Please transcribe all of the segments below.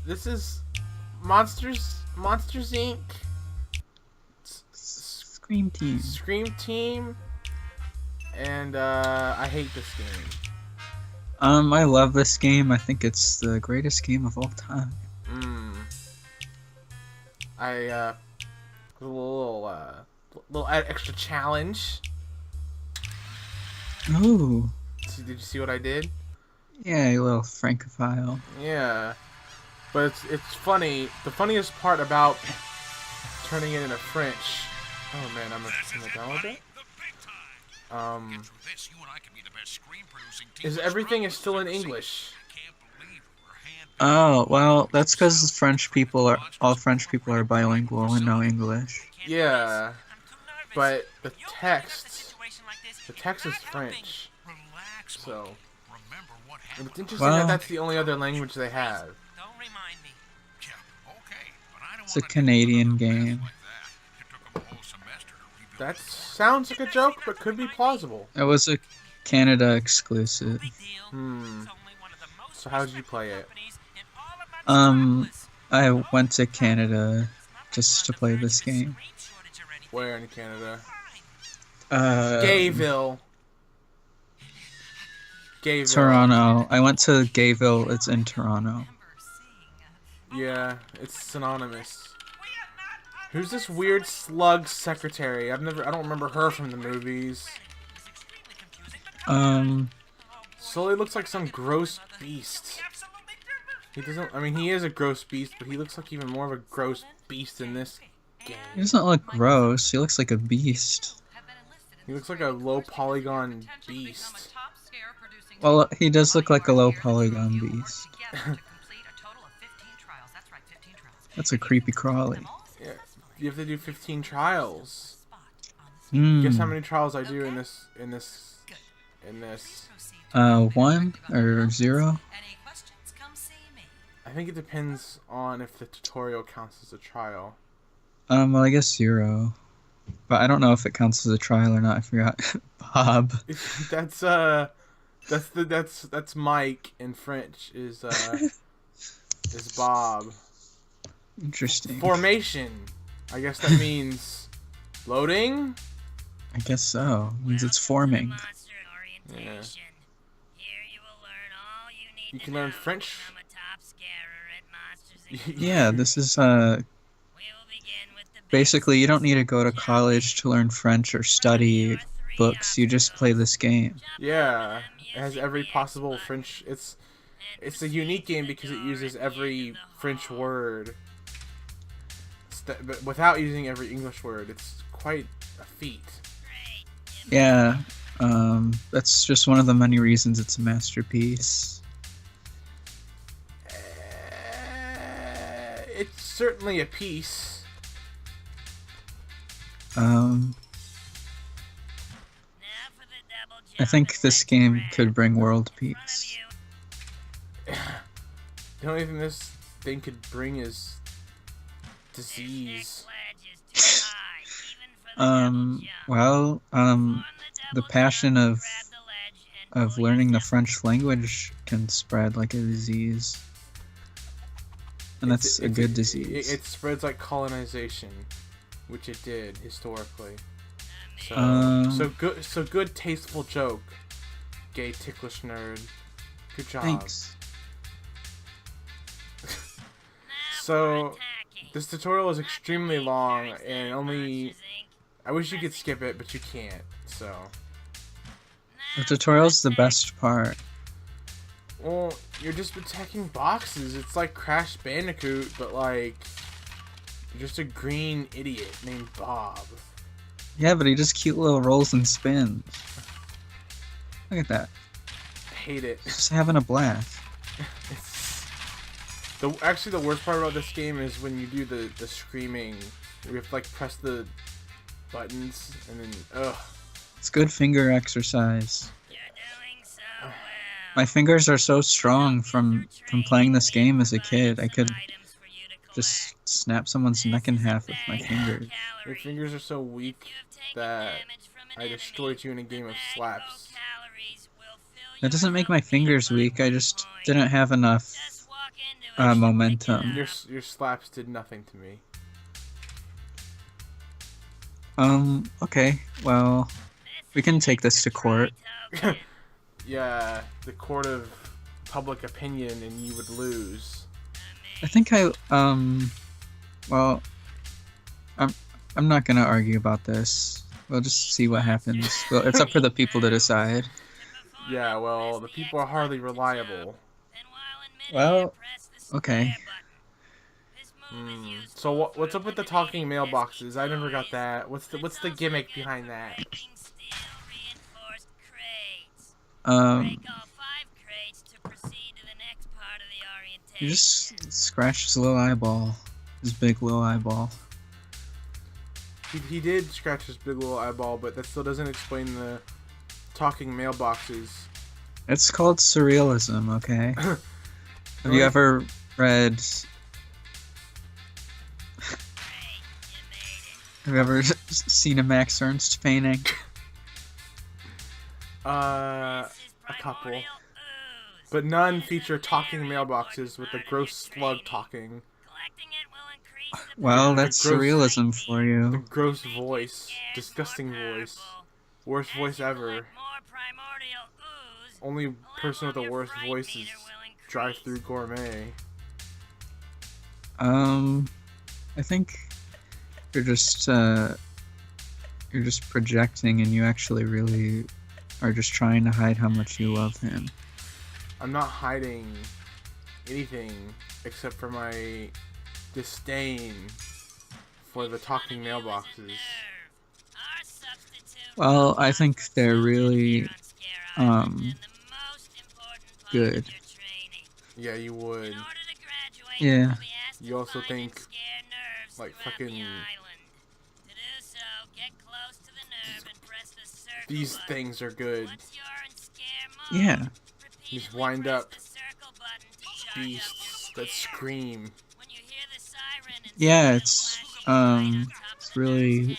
This is Monsters Inc. Scream Team. Scream Team, and I hate this game. I love this game. I think it's the greatest game of all time. I a little extra challenge. Ooh. Did you see what I did? Yeah, a little Francophile. Yeah, but it's funny. The funniest part about turning it into French. Oh man, I'm gonna turn it down a little bit. Is everything is still in English? Oh, well, that's because all French people are bilingual and know English. Yeah, but the text is French. So it's interesting that Well, that's the only other language they have. it's a Canadian game. That sounds like a joke, but could be plausible. It was a Canada exclusive. So how did you play it? I went to Canada just to play this game. Where in Canada? Gayville. Gayville. Toronto. I went to Gayville. It's in Toronto. Yeah, it's synonymous. Who's this weird slug secretary? I don't remember her from the movies. Sully looks like some gross beast. He doesn't. I mean, he is a gross beast, but he looks like even more of a gross beast in this game. He doesn't look gross. He looks like a beast. He looks like a low polygon beast. Well, he does look like a low polygon beast. That's a creepy crawly. Yeah, you have to do 15 trials. Mm. Guess how many trials I do in this? 1 or 0? I think it depends on if the tutorial counts as a trial. Well, I guess 0. But I don't know if it counts as a trial or not. I forgot. Bob. That's Mike in French is Bob. Interesting. Formation. I guess that means loading. I guess so. It means it's forming. Yeah. You can learn French. Yeah, this is basically you don't need to go to college to learn French or study books. You just play this game. Yeah, it has every possible French. It's a unique game because it uses every French word, but without using every English word. It's quite a feat. Yeah, that's just one of the many reasons it's a masterpiece. It's certainly a piece. I think this game could bring world peace. The only thing this thing could bring is disease. The passion of learning the French language can spread like a disease. And that's a good disease. It spreads like colonization, which it did historically. So good, tasteful joke, gay ticklish nerd. Good job. Thanks. So this tutorial is extremely long and I wish you could skip it, but you can't. So The tutorial's the best part. well, you're just attacking boxes. It's like Crash Bandicoot, but like you're just a green idiot named Bob. Yeah, but he does cute little rolls and spins. Look at that. I hate it. Just having a blast. Actually, the worst part about this game is when you do the screaming. You have to like press the buttons and then It's good finger exercise. My fingers are so strong from playing this game as a kid. I could just snap someone's neck in half with my fingers. Your fingers are so weak that I destroyed you in a game of slaps. That doesn't make my fingers weak. I just didn't have enough momentum. Your slaps did nothing to me. Okay, well, we can take this to court. Yeah, the court of public opinion, and you would lose. I think well, I'm not gonna argue about this. We'll just see what happens. Well, it's up for the people to decide. Yeah, well, the people are hardly reliable. Well, okay. So what's up with the talking mailboxes? I never got that. What's the gimmick behind that? You just scratch his little eyeball. His big little eyeball. He did scratch his big little eyeball, but that still doesn't explain the talking mailboxes. It's called surrealism, okay? Have you ever read... Have you ever seen a Max Ernst painting? A couple. But none feature talking mailboxes with a gross slug talking. Well, that's surrealism for you. The gross voice. Disgusting voice. Worst voice ever. Only person with the worst voice is Drive-Thru Gourmet. I think you're just projecting, and you actually really are just trying to hide how much you love him. I'm not hiding anything except for my disdain for the talking mailboxes. Well, I think they're really good. Yeah, you would. Yeah. You also think like fucking these things are good. Yeah. Just wind up beasts that scream. Yeah, it's really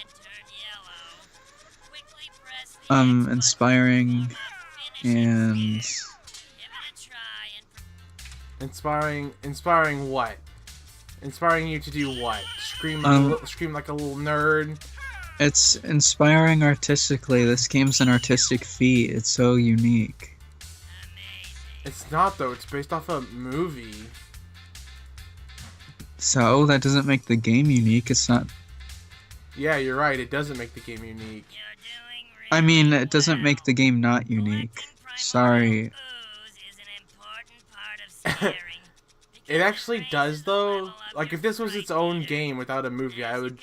inspiring and inspiring what? Inspiring you to do what? Scream like a little nerd. It's inspiring artistically. This game's an artistic feat. It's so unique. It's not though. It's based off a movie. So that doesn't make the game unique. It's not. Yeah, you're right. It doesn't make the game unique. I mean, it doesn't make the game not unique. Sorry. It actually does though. Like if this was its own game without a movie, I would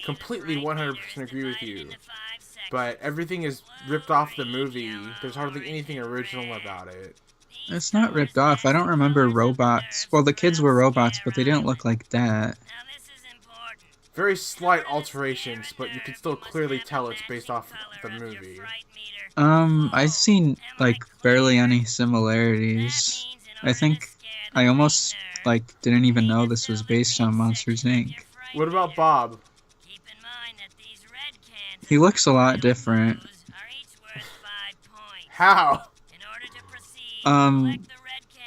completely 100% agree with you. But everything is ripped off the movie. There's hardly anything original about it. It's not ripped off. I don't remember robots. Well, the kids were robots, but they didn't look like that. Very slight alterations, but you can still clearly tell it's based off the movie. I've seen, like, barely any similarities. I think I almost, like, didn't even know this was based on Monsters, Inc. What about Bob? He looks a lot different. How?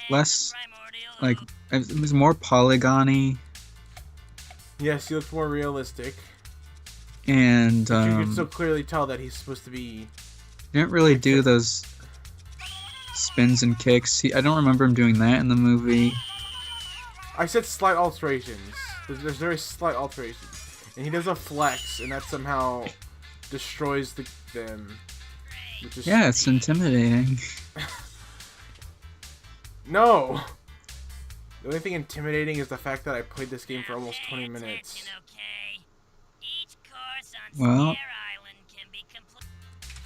Less, like, it was more polygon-y. Yes, he looks more realistic. And, but you can still clearly tell that he's supposed to be... He didn't really do those spins and kicks. I don't remember him doing that in the movie. I said slight alterations. There's very slight alterations. And he does a flex, and that somehow destroys them. Which is yeah, it's intimidating. No! The only thing intimidating is the fact that I played this game for almost 20 minutes. Well,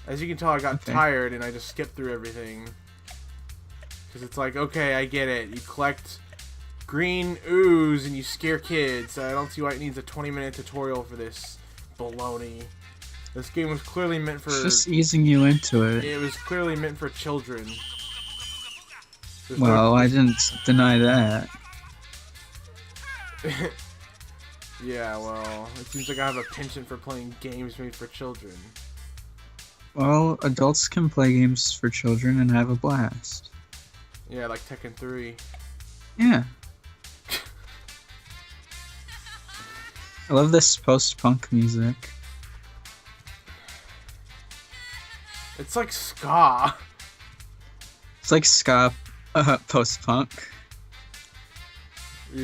as you can tell, I got tired and I just skipped through everything. Because it's like, okay, I get it. You collect green ooze and you scare kids. I don't see why it needs a 20-minute tutorial for this baloney. This game was clearly meant for... It's just easing you into it. It was clearly meant for children. Well, I didn't deny that. Yeah, well, it seems like I have a penchant for playing games made for children. Well, adults can play games for children and have a blast. Yeah, like Tekken 3. Yeah. I love this post-punk music. It's like ska. It's like ska post-punk.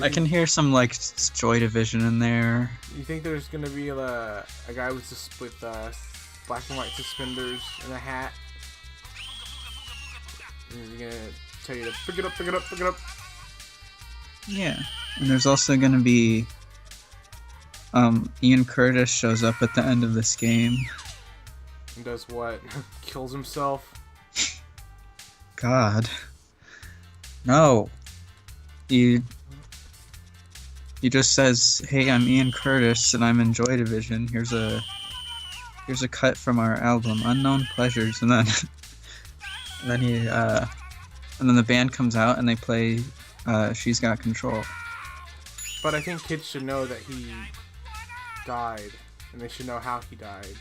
I can hear some like Joy Division in there. You think there's gonna be a guy with black and white suspenders and a hat? And he's gonna tell you to pick it up, pick it up, pick it up. Yeah, and there's also gonna be Ian Curtis shows up at the end of this game. And does what? Kills himself? God. No. He just says, "Hey, I'm Ian Curtis and I'm in Joy Division. Here's a cut from our album, Unknown Pleasures," and then and then the band comes out and they play She's Got Control. But I think kids should know that he died, and they should know how he died.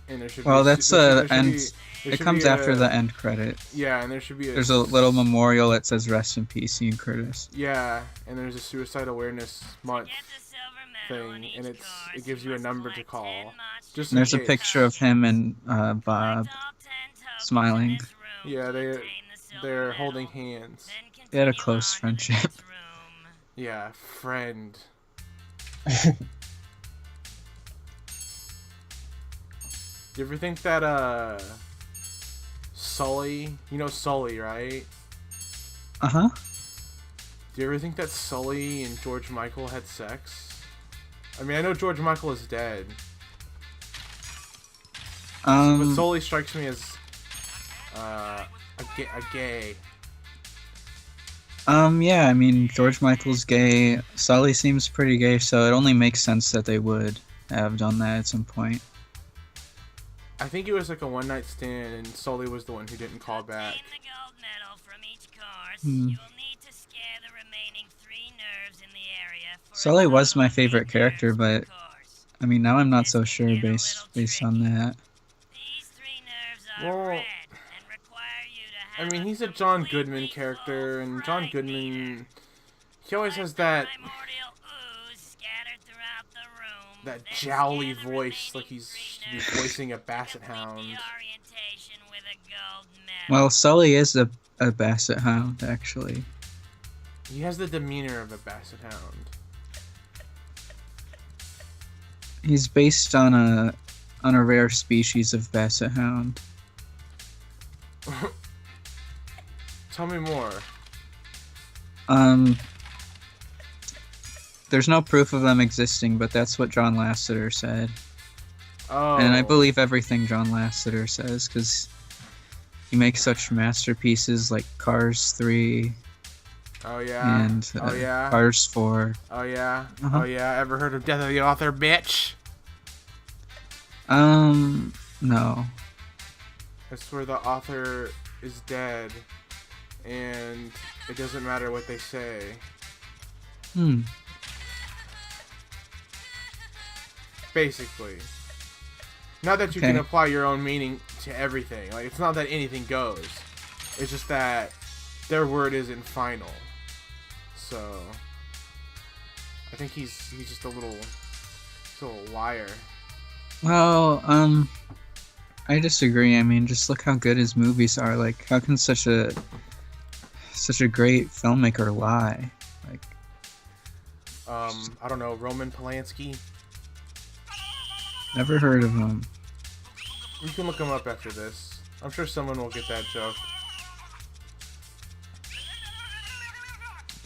And there should that's there end. should It comes after the end credit. Yeah, and there should be There's a little memorial that says "Rest in Peace, Ian Curtis." Yeah, and there's a Suicide Awareness Month thing, and it gives you a number to call. Just and there's a picture of him and Bob smiling. Yeah, they're holding hands. They had a close friendship. Yeah, friend. You ever think that Sully, you know Sully, right? Uh-huh. Do you ever think that Sully and George Michael had sex? I mean, I know George Michael is dead. But Sully strikes me as a gay. Yeah, I mean, George Michael's gay. Sully seems pretty gay, so it only makes sense that they would have done that at some point. I think it was like a one-night stand, and Sully was the one who didn't call back. Sully was my favorite character, but I mean, now I'm not so sure based on that. Well, I mean, he's a John Goodman character, and John Goodman, he always has that jowly voice, like he's voicing a basset hound. Well, Sully is a basset hound, actually. He has the demeanor of a basset hound. He's based on a rare species of basset hound. Tell me more. There's no proof of them existing, but that's what John Lasseter said. Oh. And I believe everything John Lasseter says, because he makes such masterpieces like Cars 3. Oh yeah. And yeah. Cars 4. Oh yeah. Uh-huh. Oh yeah. Ever heard of Death of the Author, bitch? No. That's where the author is dead, and it doesn't matter what they say. Basically. Not that you can apply your own meaning to everything. Like, it's not that anything goes. It's just that their word isn't final. So, I think he's just a little liar. Well, I disagree. I mean, just look how good his movies are. Like, how can such a great filmmaker lie? Like, I don't know, Roman Polanski. Never heard of him. You can look him up after this. I'm sure someone will get that joke.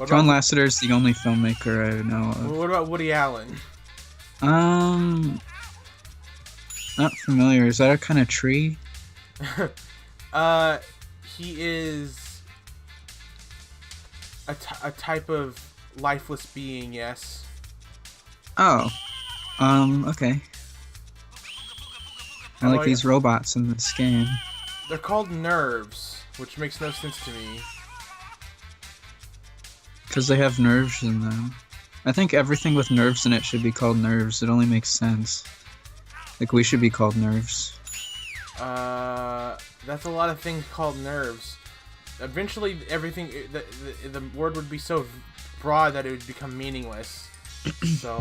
John Lasseter is the only filmmaker I know of. What about Woody Allen? Not familiar. Is that a kind of tree? He is a type of lifeless being, yes. Oh. Okay. I like these robots in this game. They're called nerves, which makes no sense to me. Because they have nerves in them. I think everything with nerves in it should be called nerves. It only makes sense. Like, we should be called nerves. That's a lot of things called nerves. Eventually, everything, the word would be so broad that it would become meaningless. So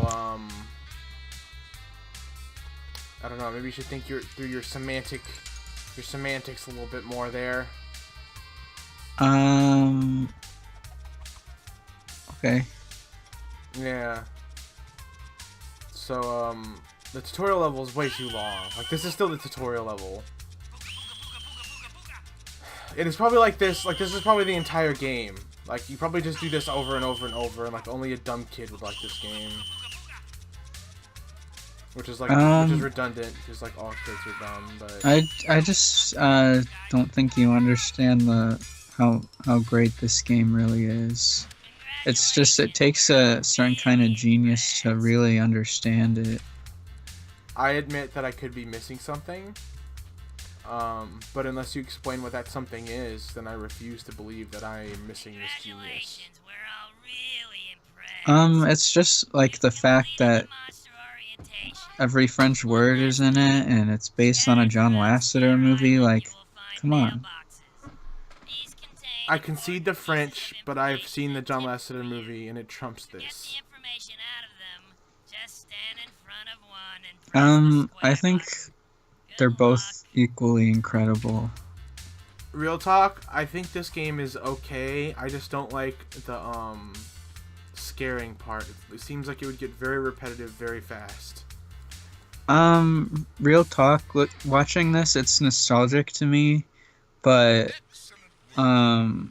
I don't know. Maybe you should think through your semantics a little bit more there. Okay. Yeah. So the tutorial level is way too long. Like this is still the tutorial level. It is probably like this. Like this is probably the entire game. Like you probably just do this over and over and over, and like only a dumb kid would like this game. Which is redundant because like all kids are dumb. But I just don't think you understand how great this game really is. It's just it takes a certain kind of genius to really understand it. I admit that I could be missing something. But unless you explain what that something is, then I refuse to believe that I am missing this genius. It's just like the fact that every French word is in it, and it's based on a John Lasseter movie. Like, come on. I concede the French, but I've seen the John Lasseter movie, and it trumps this. I think they're both equally incredible. Real talk, I think this game is okay. I just don't like the scaring part. It seems like it would get very repetitive very fast. Real talk, watching this, it's nostalgic to me, but I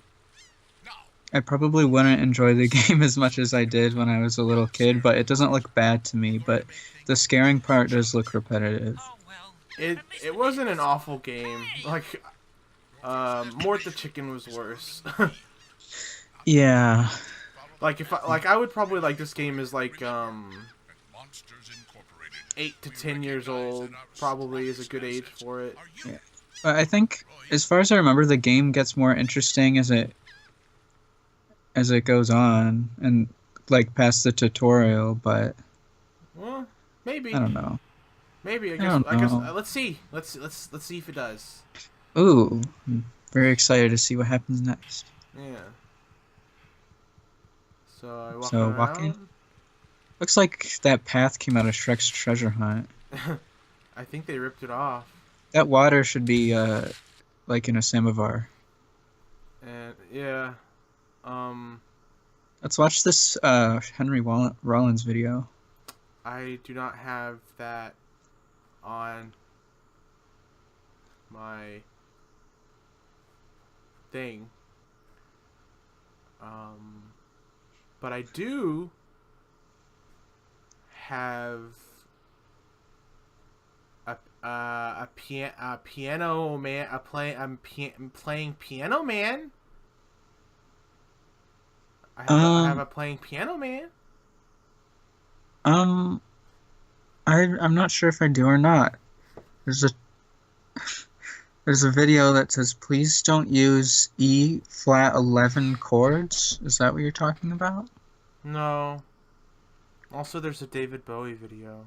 probably wouldn't enjoy the game as much as I did when I was a little kid, but it doesn't look bad to me, but the scaring part does look repetitive. It wasn't an awful game. Like Mort the Chicken was worse. Yeah. Like I would probably like this game is like 8 to 10 years old probably is a good age for it. Yeah. But I think as far as I remember, the game gets more interesting as it goes on and like past the tutorial, but well, maybe. I don't know. Maybe I guess let's see. Let's see if it does. Ooh, I'm very excited to see what happens next. Yeah. So I walk around. Looks like that path came out of Shrek's treasure hunt. I think they ripped it off. That water should be like in a samovar. And yeah. Let's watch this Henry Rollins video. I do not have that on my thing. But I do have a piano man. I'm playing Piano Man. I have a playing Piano Man. I'm not sure if I do or not. There's a video that says, please don't use E flat 11 chords. Is that what you're talking about? No. Also, there's a David Bowie video.